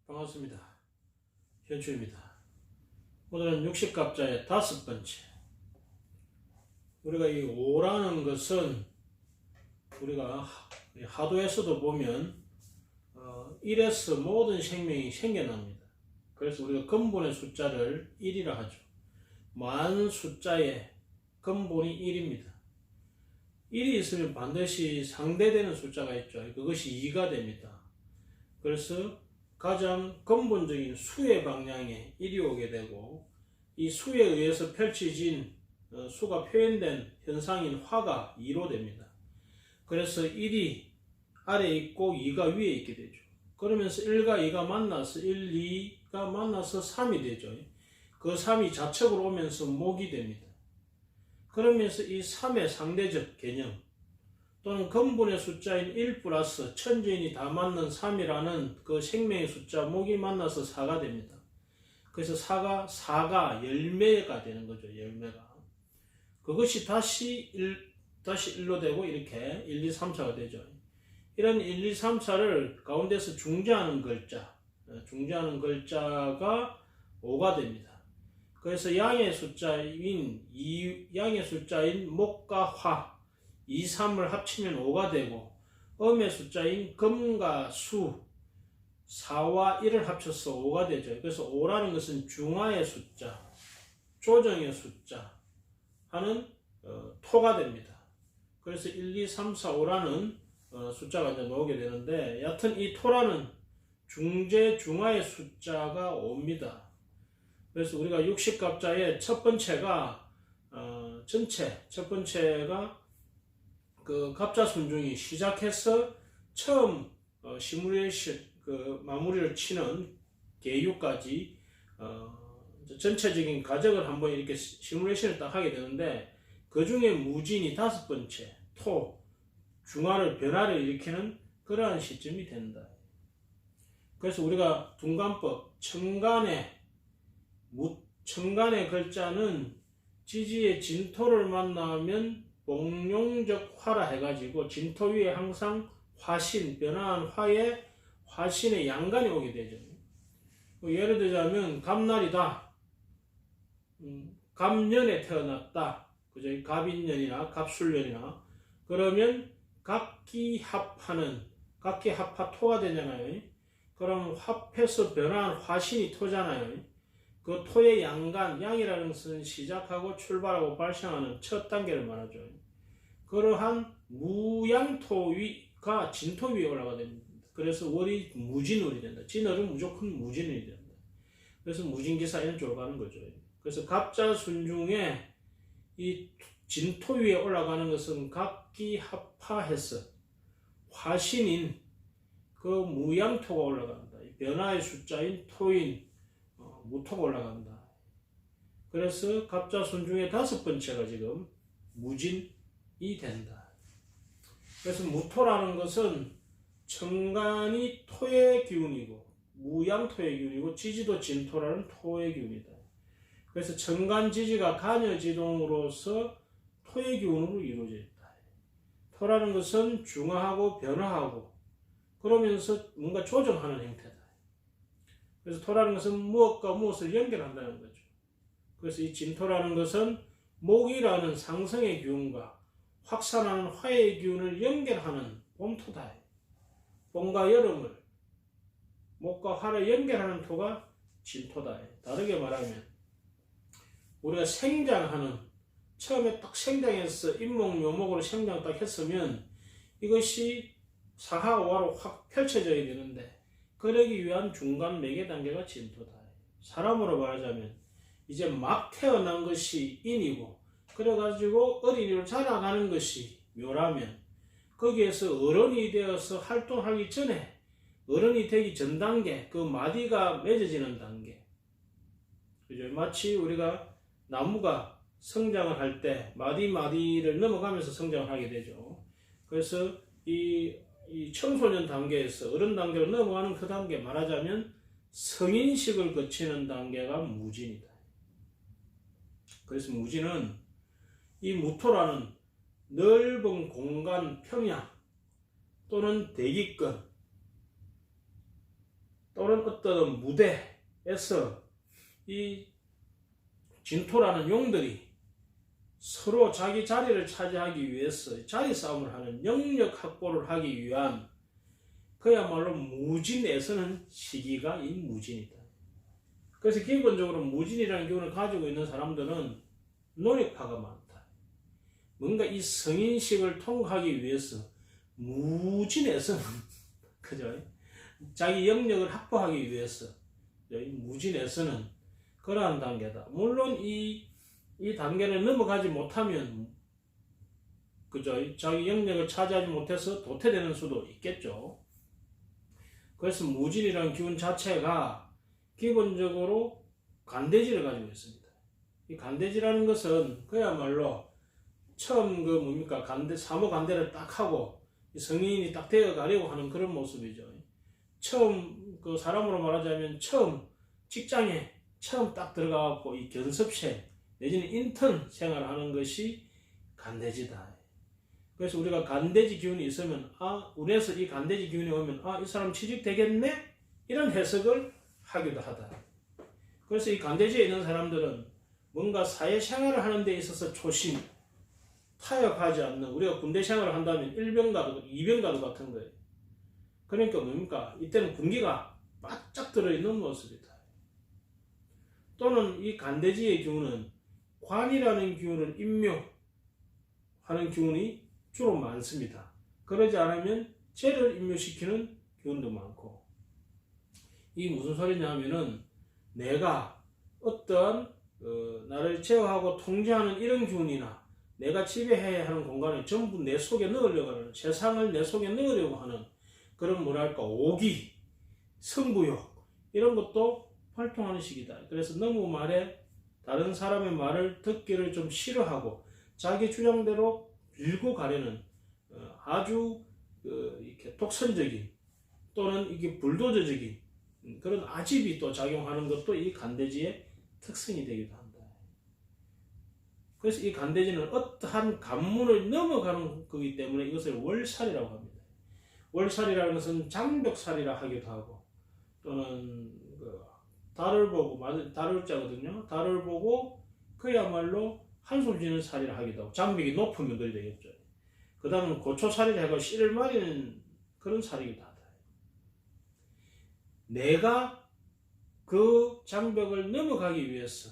반갑습니다. 현추입니다. 오늘은 60갑자의 5번째. 우리가 이 5라는 것은 우리가 하도에서도 보면 1에서 모든 생명이 생겨납니다. 그래서 우리가 근본의 숫자를 1이라 하죠. 만 숫자의 근본이 1입니다. 1이 있으면 반드시 상대되는 숫자가 있죠. 그것이 2가 됩니다. 그래서 가장 근본적인 수의 방향에 1이 오게 되고, 이 수에 의해서 펼쳐진 수가 표현된 현상인 화가 2로 됩니다. 그래서 1이 아래에 있고 2가 위에 있게 되죠. 그러면서 1과 2가 만나서 1, 2가 만나서 3이 되죠. 그 3이 좌측으로 오면서 목이 됩니다. 그러면서 이 3의 상대적 개념 또는 근본의 숫자인 1 플러스 천지인이 다 맞는 3이라는 그 생명의 숫자 목이 만나서 4가 됩니다. 그래서 4가 열매가 되는 거죠. 열매가. 그것이 다시 1로 되고 이렇게 1, 2, 3, 4가 되죠. 이런 1, 2, 3, 4를 가운데서 중재하는 글자가 5가 됩니다. 그래서 양의 숫자인 목과 화 2, 3을 합치면 5가 되고, 음의 숫자인 금과 수 4와 1을 합쳐서 5가 되죠. 그래서 5라는 것은 중화의 숫자, 조정의 숫자 하는 토가 됩니다. 그래서 1, 2, 3, 4, 5라는 숫자가 이제 나오게 되는데, 여하튼 이 토라는 중화의 숫자가 5입니다. 그래서 우리가 60갑자의 첫 번째가 첫 번째가 그 갑자 순중이 시작해서 처음 시뮬레이션 마무리를 치는 계유까지 전체적인 과정을 한번 이렇게 시뮬레이션을 딱 하게 되는데, 그 중에 무진이 5번째 토 중화를 변화를 일으키는 그러한 시점이 된다. 그래서 우리가 둔간법 청간의 글자는 지지의 진토를 만나면 복룡적 화라 해가지고 진토 위에 항상 화신, 변화한 화에 화신의 양간이 오게 되죠. 예를 들자면 갑날이다, 갑년에 태어났다, 그죠? 갑인년이나 갑술년이나 그러면 각기합하 토가 되잖아요. 그럼 합해서 변화한 화신이 토잖아요. 그 토의 양간, 양이라는 것은 시작하고 출발하고 발생하는 첫 단계를 말하죠. 그러한 무양토가 진토 위에 올라가 됩니다. 그래서 월이 무진월이 된다. 진월은 무조건 무진월이 된다. 그래서 무진기사 이런 쪽으로 가는 거죠. 그래서 갑자 순중에 이 진토 위에 올라가는 것은 각기합하해서 화신인 그 무양토가 올라간다. 변화의 숫자인 토인 무토가 올라간다. 그래서 갑자 순중의 5번째가 지금 무진이 된다. 그래서 무토라는 것은 청간이 토의 기운이고 무양토의 기운이고 지지도 진토라는 토의 기운이다. 그래서 청간지지가 간여지동으로서 토의 기운으로 이루어져 있다. 토라는 것은 중화하고 변화하고 그러면서 뭔가 조정하는 형태다. 그래서 토라는 것은 무엇과 무엇을 연결한다는 거죠. 그래서 이 진토라는 것은 목이라는 상승의 기운과 확산하는 화의 기운을 연결하는 봄토다. 봄과 여름을 목과 화를 연결하는 토가 진토다. 다르게 말하면 우리가 생장하는, 처음에 딱 생장해서 인목묘목으로 생장 딱 했으면 이것이 사하오화로 확 펼쳐져야 되는데, 그러기 위한 중간 매개 단계가 진토다. 사람으로 말하자면 이제 막 태어난 것이 인이고, 그래가지고 어린이로 자라가는 것이 묘라면, 거기에서 어른이 되어서 활동하기 전에 어른이 되기 전 단계, 그 마디가 맺어지는 단계. 그죠? 마치 우리가 나무가 성장을 할 때 마디를 넘어가면서 성장을 하게 되죠. 그래서 이 청소년 단계에서 어른 단계로 넘어가는 그 단계, 말하자면 성인식을 거치는 단계가 무진이다. 그래서 무진은 이 무토라는 넓은 공간 평야 또는 대기권 또는 어떤 무대에서 이 진토라는 용들이 서로 자기 자리를 차지하기 위해서 자리 싸움을 하는 영역 확보를 하기 위한 그야말로 무진에 서는 시기가 이 무진이다. 그래서 기본적으로 무진이라는 기운을 가지고 있는 사람들은 노력파가 많다. 뭔가 이 성인식을 통과하기 위해서 무진에서는 그죠? 자기 영역을 확보하기 위해서 무진에서는 그러한 단계다. 물론 이 단계를 넘어가지 못하면 그죠? 자기 영역을 차지하지 못해서 도태되는 수도 있겠죠. 그래서 무진이라는 기운 자체가 기본적으로 간대지를 가지고 있습니다. 이 간대지라는 것은 그야말로 처음 그 뭡니까 사모 간대를 딱 하고 성인이 딱 되어 가려고 하는 그런 모습이죠. 처음 그 사람으로 말하자면 처음 직장에 처음 딱 들어가고 이 견습생 내지는 인턴 생활하는 것이 간대지다. 그래서 우리가 간대지 기운이 있으면 운에서 이 간대지 기운이 오면 이 사람 취직되겠네? 이런 해석을 하기도 하다. 그래서 이 간대지에 있는 사람들은 뭔가 사회생활을 하는 데 있어서 초심, 타협하지 않는 우리가 군대 생활을 한다면 1병가도 2병가도 같은 거예요. 그러니까 뭡니까? 이때는 군기가 바짝 들어있는 모습이다. 또는 이 간대지의 기운은 관이라는 기운을 임묘하는 기운이 주로 많습니다. 그러지 않으면 죄를 임묘시키는 기운도 많고 이 무슨 소리냐 하면은 내가 어떤 나를 제어하고 통제하는 이런 기운이나 내가 지배해야 하는 공간을 전부 내 속에 넣으려고 하는 세상을 내 속에 넣으려고 하는 그런 뭐랄까 오기, 승부욕 이런 것도 활동하는 시기다. 그래서 너무 다른 사람의 말을 듣기를 좀 싫어하고 자기 주장대로 밀고 가려는 아주 이렇게 독선적인 또는 이게 불도저적인 그런 아집이 또 작용하는 것도 이 간대지의 특성이 되기도 한다. 그래서 이 간대지는 어떠한 관문을 넘어가는 거기 때문에 이것을 월살이라고 합니다. 월살이라는 것은 장벽살이라 하기도 하고 또는 달을 보고 달을 자거든요. 달을 보고 그야말로 한숨 쉬는 살이라 하기도 하고 장벽이 높으면 그리 되겠죠. 그 다음은 고초살이라 해서 씨를 말리는 그런 살이기도 하다. 내가 그 장벽을 넘어가기 위해서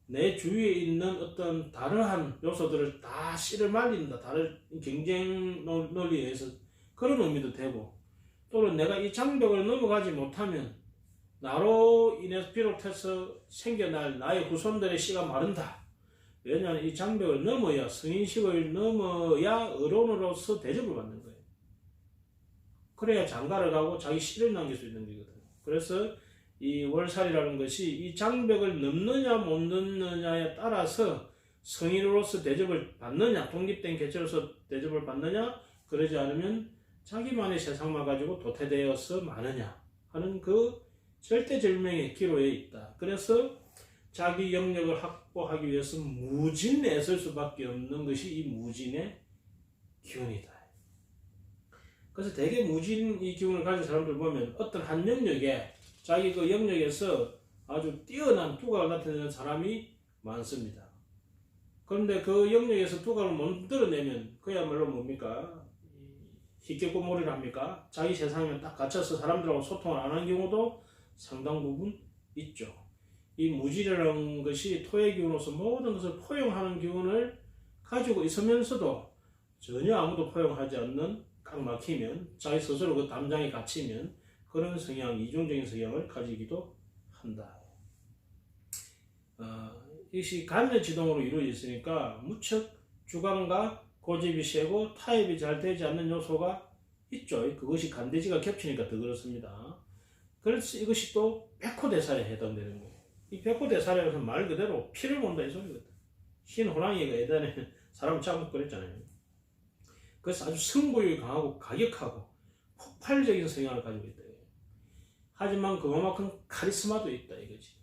내 주위에 있는 어떤 다르한 요소들을 다 씨를 말린다. 다른 경쟁 논리에 의해서 그런 의미도 되고 또는 내가 이 장벽을 넘어가지 못하면 나로 인해서 비롯해서 생겨날 나의 후손들의 씨가 마른다. 왜냐하면 이 장벽을 넘어야 성인식을 넘어야 어른으로서 대접을 받는 거예요. 그래야 장가를 가고 자기 씨를 남길 수 있는 거거든요. 그래서 이 월살이라는 것이 이 장벽을 넘느냐 못 넘느냐에 따라서 성인으로서 대접을 받느냐 독립된 개체로서 대접을 받느냐 그러지 않으면 자기만의 세상만 가지고 도태되어서 마느냐 하는 그 절대절명의 기로에 있다. 그래서 자기 영역을 확보하기 위해서 무진에 설 수밖에 없는 것이 이 무진의 기운이다. 그래서 대개 무진 이 기운을 가진 사람들 보면 어떤 한 영역에 자기 그 영역에서 아주 뛰어난 두각을 나타내는 사람이 많습니다. 그런데 그 영역에서 두각을 못 만들어내면 그야말로 뭡니까? 희귀꼬물이라 합니까? 자기 세상에 딱 갇혀서 사람들하고 소통을 안 하는 경우도 상당 부분 있죠. 이 무지라는 것이 토의 기운으로서 모든 것을 포용하는 기운을 가지고 있으면서도 전혀 아무도 포용하지 않는 꽉 막히면 자기 스스로 그 담장에 갇히면 그런 성향, 이중적인 성향을 가지기도 한다. 이것이 간여지동으로 이루어져 있으니까 무척 주관과 고집이 세고 타협이 잘 되지 않는 요소가 있죠. 그것이 간대지가 겹치니까 더 그렇습니다. 그래서 이것이 또 백호대살에 해당되는 거예요. 이 백호대살이라는 것은 말 그대로 피를 본다 이 소리거든. 흰 호랑이가 예전에 사람을 잡고 그랬잖아요. 그래서 아주 승부욕이 강하고 가격하고 폭발적인 성향을 가지고 있다. 하지만 그만큼 카리스마도 있다 이거지.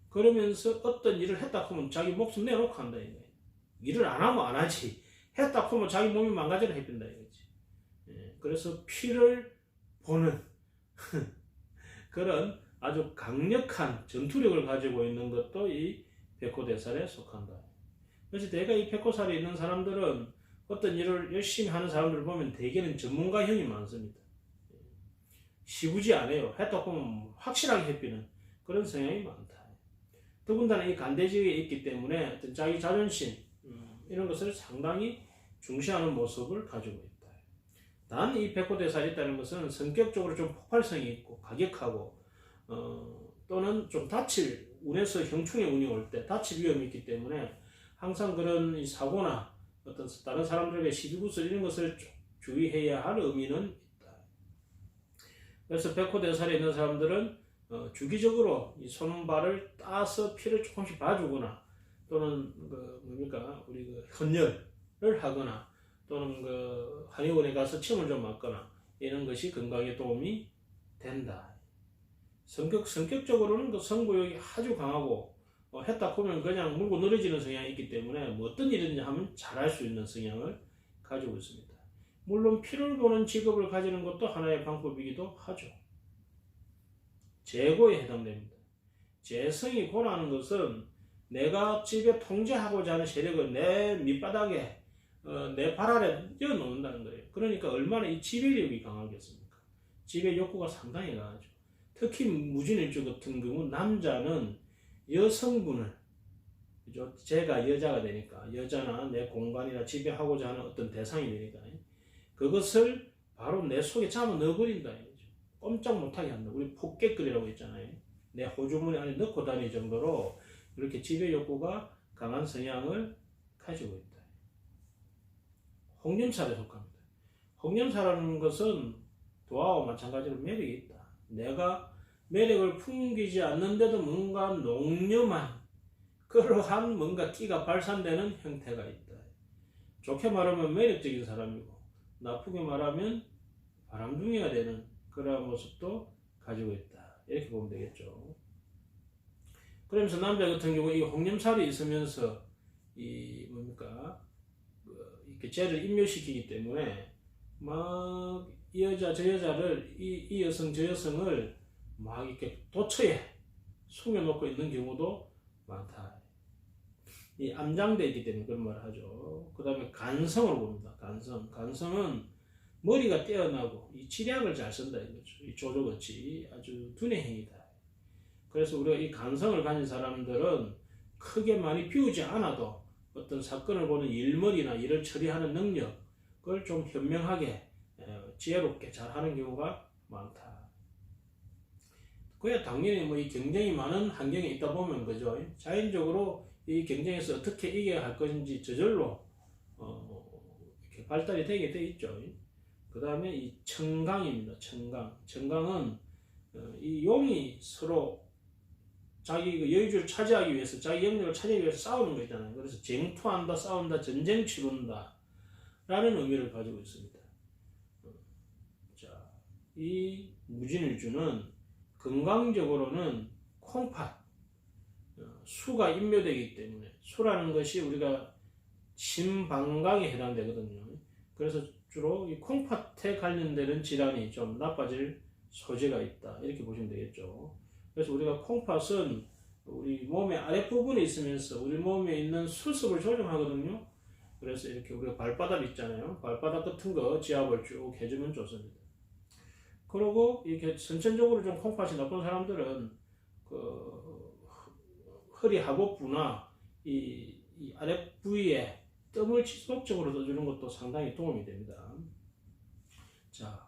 그러면서 어떤 일을 했다 하면 자기 목숨 내놓고 한다 이거예요. 일을 안 하면 안 하지. 했다 하면 자기 몸이 망가져라 해준다 이거지. 그래서 피를 보는 그런 아주 강력한 전투력을 가지고 있는 것도 이 백호대살에 속한다. 그래서 대개 이 백호살에 있는 사람들은 어떤 일을 열심히 하는 사람들을 보면 대개는 전문가형이 많습니다. 시부지 않아요. 했다 보면 확실하게 해피는 그런 성향이 많다. 더군다나 이 간대지에 있기 때문에 어떤 자기 자존심 이런 것을 상당히 중시하는 모습을 가지고 있다. 단 이 백호대살이 있다는 것은 성격적으로 좀 폭발성이 있고 가격하고 또는 좀 다칠 운에서 형충의 운이 올 때 다칠 위험이 있기 때문에 항상 그런 이 사고나 어떤 다른 사람들에게 시비구설 이런 것을 주의해야 할 의미는 있다. 그래서 백호대살에 있는 사람들은 주기적으로 이 손발을 따서 피를 조금씩 봐주거나 또는 우리 헌혈을 하거나 또는 한의원에 가서 침을 좀 맞거나 이런 것이 건강에 도움이 된다. 성격적으로는 성부욕이 아주 강하고 했다 보면 그냥 물고 늘어지는 성향이 있기 때문에 뭐 어떤 일이든지 하면 잘할 수 있는 성향을 가지고 있습니다. 물론 피를 보는 직업을 가지는 것도 하나의 방법이기도 하죠. 재고에 해당됩니다. 재성이 고라는 것은 내가 집에 통제하고자 하는 세력을 내 밑바닥에 내 발 아래 띄워놓는다는 거예요. 그러니까 얼마나 이 지배력이 강하겠습니까? 지배 욕구가 상당히 강하죠. 특히 무진일주 같은 경우 남자는 여성분을 그죠? 제가 여자가 되니까 여자나 내 공간이나 지배하고자 하는 어떤 대상이 되니까 그것을 바로 내 속에 잡아 넣어버린다. 꼼짝 못하게 한다. 우리 폭격글이라고 있잖아요. 내 호주머니 안에 넣고 다닐 정도로 이렇게 지배 욕구가 강한 성향을 가지고 있다. 홍념살에 속합니다. 홍념살이라는 것은 도화와 마찬가지로 매력이 있다. 내가 매력을 풍기지 않는데도 뭔가 농념한 그러한 뭔가 끼가 발산되는 형태가 있다. 좋게 말하면 매력적인 사람이고 나쁘게 말하면 바람둥이가 되는 그러한 모습도 가지고 있다. 이렇게 보면 되겠죠. 그러면서 남자 같은 경우 이 홍념살이 있으면서 이렇게 죄를 임묘시키기 때문에 막 이 여자 저 여자를 이 여성 저 여성을 막 이렇게 도처에 숨겨놓고 있는 경우도 많다. 이 암장되어 있기 때문에 그런 말을 하죠. 그 다음에 간성을 봅니다. 간성은 머리가 떼어나고 이 지략을 잘 쓴다 이거죠. 이 조조같이 아주 두뇌 행위다. 그래서 우리가 이 간성을 가진 사람들은 크게 많이 비우지 않아도 어떤 사건을 보는 일머리나 일을 처리하는 능력을 좀 현명하게 지혜롭게 잘 하는 경우가 많다. 그야 당연히 뭐 이 경쟁이 많은 환경에 있다 보면 그죠. 자연적으로 이 경쟁에서 어떻게 이겨야 할 것인지 저절로 이렇게 발달이 되게 돼 있죠. 그 다음에 이 청강입니다. 청강은 이 용이 서로 자기 여유주를 차지하기 위해서 자기 영역을 차지하기 위해서 싸우는 거 있잖아요. 그래서 쟁투한다, 싸운다, 전쟁 치룬다 라는 의미를 가지고 있습니다. 자, 이 무진일주는 건강적으로는 콩팥 수가 임묘되기 때문에 수라는 것이 우리가 심방광에 해당되거든요. 그래서 주로 이 콩팥에 관련되는 질환이 좀 나빠질 소재가 있다. 이렇게 보시면 되겠죠. 그래서 우리가 콩팥은 우리 몸의 아랫부분에 있으면서 우리 몸에 있는 수습을 조정하거든요. 그래서 이렇게 우리가 발바닥 있잖아요. 발바닥 같은 거 지압을 쭉 해주면 좋습니다. 그리고 이렇게 선천적으로 좀 콩팥이 나쁜 사람들은 허리 하복부나 이 아랫 부위에 뜸을 지속적으로 넣어주는 것도 상당히 도움이 됩니다. 자,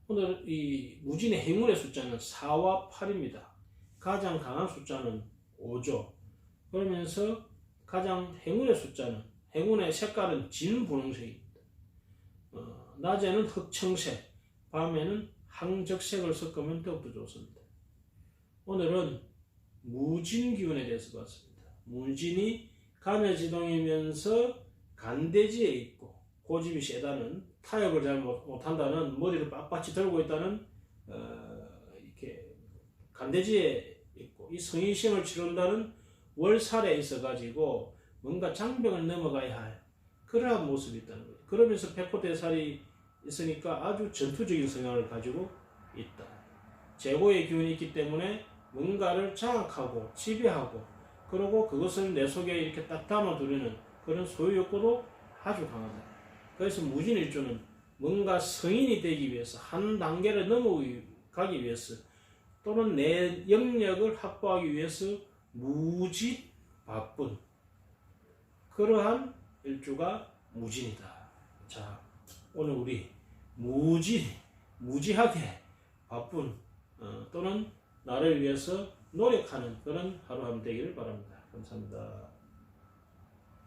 오늘 이 무진의 행운의 숫자는 4와 8입니다. 가장 강한 숫자는 5죠. 그러면서 가장 행운의 숫자는 행운의 색깔은 진분홍색입니다. 낮에는 흑청색, 밤에는 항적색을 섞으면 더욱더 좋습니다. 오늘은 무진기운에 대해서 봤습니다. 무진이 간여지동이면서 간대지에 있고 고집이 세다는 타협을 잘 못한다는 머리를 빳빳이 들고 있다는 이렇게 간대지에 있고 이 성인심을 치른다는 월살에 있어 가지고 뭔가 장벽을 넘어가야 할 그러한 모습이 있다는 거예요. 그러면서 백호대살이 있으니까 아주 전투적인 성향을 가지고 있다. 제고의 기운이 있기 때문에 뭔가를 장악하고 지배하고 그리고 그것을 내 속에 이렇게 딱 담아두려는 그런 소유 욕구도 아주 강하다. 그래서 무진일주는 뭔가 성인이 되기 위해서 한 단계를 넘어가기 위해서 또는 내 영역을 확보하기 위해서 무지 바쁜 그러한 일주가 무진이다. 자, 오늘 우리 무지하게 바쁜 또는 나를 위해서 노력하는 그런 하루하루 되기를 바랍니다. 감사합니다.